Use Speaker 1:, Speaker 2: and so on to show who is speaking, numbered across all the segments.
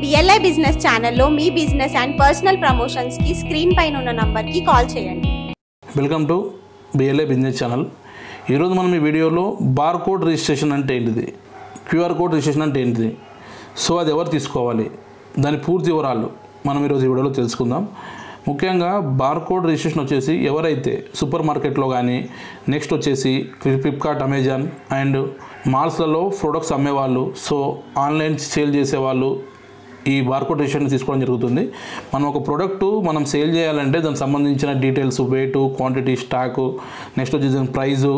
Speaker 1: BLA business ఛానల్లో మీ business and personal promotions కి screen పైన ఉన్న నంబర్ కి కాల్ చేయండి.
Speaker 2: Welcome to BLA business channel. ఈరోజు మనం ఈ వీడియోలో బార్ కోడ్ రిజిస్ట్రేషన్ అంటే ఏంటిది, QR కోడ్ రిజిస్ట్రేషన్ అంటే ఏంటిది, సో అది ఎవరు తీసుకోవాలి, దాని పూర్తి వివరాలు మనం ఈరోజు ఈ వీడియోలో తెలుసుకుందాం. ముఖ్యంగా బార్ కోడ్ రిజిస్ట్రేషన్ వచ్చేసి ఎవరైతే సూపర్ మార్కెట్లో కానీ నెక్స్ట్ వచ్చేసి ఫ్లిప్కార్ట్, అమెజాన్ అండ్ మాల్స్లలో ప్రొడక్ట్స్ అమ్మేవాళ్ళు, సో ఆన్లైన్ సేల్ చేసేవాళ్ళు ఈ బార్ కోడ్ రిజిస్ట్రేషన్ తీసుకోవడం జరుగుతుంది. మనం ఒక ప్రోడక్ట్ మనం సేల్ చేయాలంటే దానికి సంబంధించిన details, weight, quantity, stock, next వచ్చేసి ప్రైజు,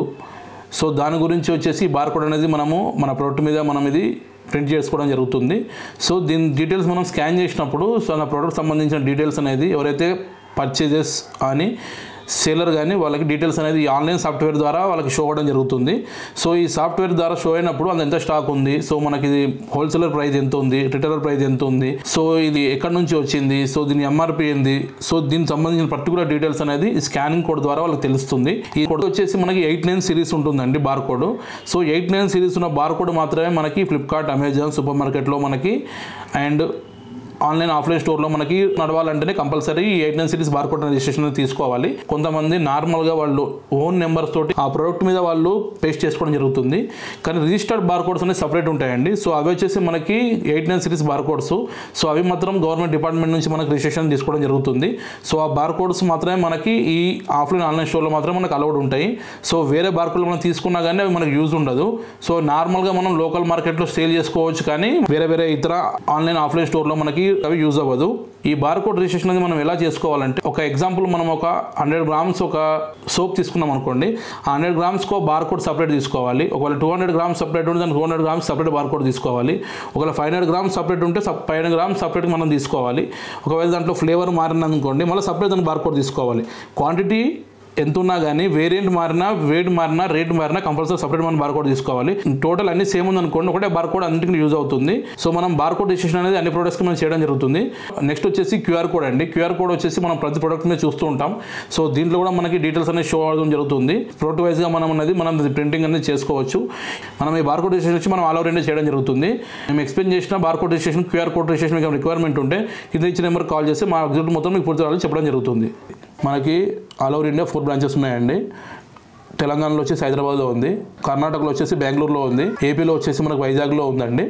Speaker 2: సో దాని గురించి వచ్చేసి బార్ కోడ్ అనేది మనము మన ప్రోడక్ట్ మీద మనం ఇది ప్రింట్ చేసుకోవడం జరుగుతుంది. సో దీని డీటెయిల్స్ మనం స్కాన్ చేసినప్పుడు సో ఆ ప్రోడక్ట్ సంబంధించిన డీటెయిల్స్ అనేది ఎవరైతే పర్చేజెస్ అని సేలర్ కానీ వాళ్ళకి డీటెయిల్స్ అనేది ఆన్లైన్ సాఫ్ట్వేర్ ద్వారా వాళ్ళకి షో అవ్వడం జరుగుతుంది. సో ఈ సాఫ్ట్వేర్ ద్వారా షో అయినప్పుడు అది ఎంత స్టాక్ ఉంది, సో మనకి ఇది హోల్సేలర్ ప్రైస్ ఎంత ఉంది, రిటైలర్ ప్రైస్ ఎంత ఉంది, సో ఇది ఎక్కడి నుంచి వచ్చింది, సో దీని MRP ఏంది, సో దీనికి సంబంధించిన పర్టికులర్ డీటెయిల్స్ అనేది స్కానింగ్ కోడ్ ద్వారా వాళ్ళకి తెలుస్తుంది. ఈ కోడ్ వచ్చేసి మనకి 89 సిరీస్ ఉంటుందండి బార్ కోడ్. సో 89 సిరీస్ ఉన్న బార్ కోడ్ మాత్రమే మనకి ఫ్లిప్కార్ట్, అమెజాన్, సూపర్ మార్కెట్లో మనకి అండ్ ఆన్లైన్ ఆఫ్లైన్ స్టోర్లో మనకి నడవాలంటేనే కంపల్సరీ ఈ 89 సిరీస్ బార్ కోడ్ రిజిస్ట్రేషన్ తీసుకోవాలి. కొంతమంది నార్మల్గా వాళ్ళు ఓన్ నెంబర్స్ తోటి ఆ ప్రోడక్ట్ మీద వాళ్ళు పేస్ట్ చేసుకోవడం జరుగుతుంది. కానీ రిజిస్టర్డ్ బార్ కోడ్స్ అనేది సపరేట్ ఉంటాయండి. సో అవి వచ్చేసి మనకి 89 సిరీస్ బార్ కోడ్స్. సో అవి మాత్రం గవర్నమెంట్ డిపార్ట్మెంట్ నుంచి మనకి రిజిస్ట్రేషన్ తీసుకోవడం జరుగుతుంది. సో ఆ బార్ కోడ్స్ మాత్రమే మనకి ఈ ఆఫ్లైన్ ఆన్లైన్ స్టోర్లో మాత్రం మనకు అలౌడ్ ఉంటాయి. సో వేరే బార్ కోడ్లు మనం తీసుకున్నా కానీ అవి మనకు యూజ్ ఉండదు. సో నార్మల్గా మనం లోకల్ మార్కెట్లో సేల్ చేసుకోవచ్చు, కానీ వేరే ఇతర ఆన్లైన్ ఆఫ్లైన్ స్టోర్లో మనకి అవి యూజ్ అవ్వదు. ఈ బార్ కోడ్ రిజిస్ట్రేషన్ అనేది మనం ఎలా చేసుకోవాలంటే, ఒక ఎగ్జాంపుల్ మనం ఒక 100 గ్రామ్స్ ఒక సోప్ తీసుకున్నాం అనుకోండి, ఆ 100 గ్రామ్స్కో బార్ కోడ్ సపరేట్ తీసుకోవాలి. ఒకవేళ 200 గ్రామ్స్ సపరేట్ ఉంటే దానికి 200 గ్రామ్స్ సపరేట్ బార్ కోడ్ తీసుకోవాలి. ఒకవేళ 500 గ్రామ్స్ సపరేట్ ఉంటే 500 గ్రామ్స్ సపరేట్ మనం తీసుకోవాలి. ఒకవేళ దాంట్లో ఫ్లేవర్ మారిననుకోండి మళ్ళీ సపరేట్ దానికి బార్ కోడ్ తీసుకోవాలి. క్వాంటిటీ ఎంత ఉన్నా కానీ వేరియంట్ మారినా, వెయిట్ మారినా, రేట్ మారినా కంపల్సరీ సపరేట్ మనం బార్ కోడ్ తీసుకోవాలి. టోటల్ అన్ని సేమ్ ఉంది అనుకోండి, ఒకటే బార్ కోడ్ అన్నింటికి యూజ్ అవుతుంది. సో మనం బార్ కోడ్ రిజిస్ట్రేషన్ అనేది అన్ని ప్రొడక్ట్స్కి మనం చేయడం జరుగుతుంది. నెక్స్ట్ వచ్చేసి QR కోడ్ అండి. QR కోడ్ వచ్చేసి మనం ప్రతి ప్రొడక్ట్ మీద చూస్తూ ఉంటాం. సో దీంట్లో కూడా మనకి డీటెయిల్స్ అనేది షో అవ్వడం జరుగుతుంది. ప్రోడక్ట్ వైజ్గా మనం ప్రింటింగ్ అనేది చేసుకోవచ్చు. మనం ఈ బార్ కోడ్ రిజిస్ట్రేషన్ వచ్చి మనం ఆల్ ఓవర్ ఇండియా చేయడం జరుగుతుంది. మేము ఎక్స్ప్లెయిన్ చేసిన bar code registration, QR code registration మీకు రిక్వైర్మెంట్ ఉంటే కింద ఇచ్చిన నెంబర్ కాల్ చేసి మా ఎగ్జిక్యూటివ్ మొత్తం మీకు పూర్తి చెప్పడం జరుగుతుంది. మనకి ఆల్ ఓవర్ ఇండియా 4 బ్రాంచెస్ ఉన్నాయండి. తెలంగాణలో వచ్చేసి హైదరాబాద్లో ఉంది, కర్ణాటకలో వచ్చేసి బెంగళూరులో ఉంది, ఏపీలో వచ్చేసి మనకు వైజాగ్లో ఉందండి,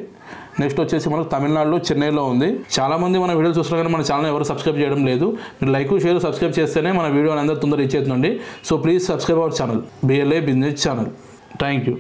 Speaker 2: నెక్స్ట్ వచ్చేసి మనకు తమిళనాడులో చెన్నైలో ఉంది. చాలామంది మన వీడియోలు చూస్తున్నారు కానీ మన ఛానల్ ఎవరు సబ్స్క్రైబ్ చేయడం లేదు. మీరు లైక్, షేర్, సబ్స్క్రైబ్ చేస్తేనే మన వీడియో అందరూ తొందరగా రీచ్ అవుతుందండి. So please subscribe our channel, BLA business channel. Thank you.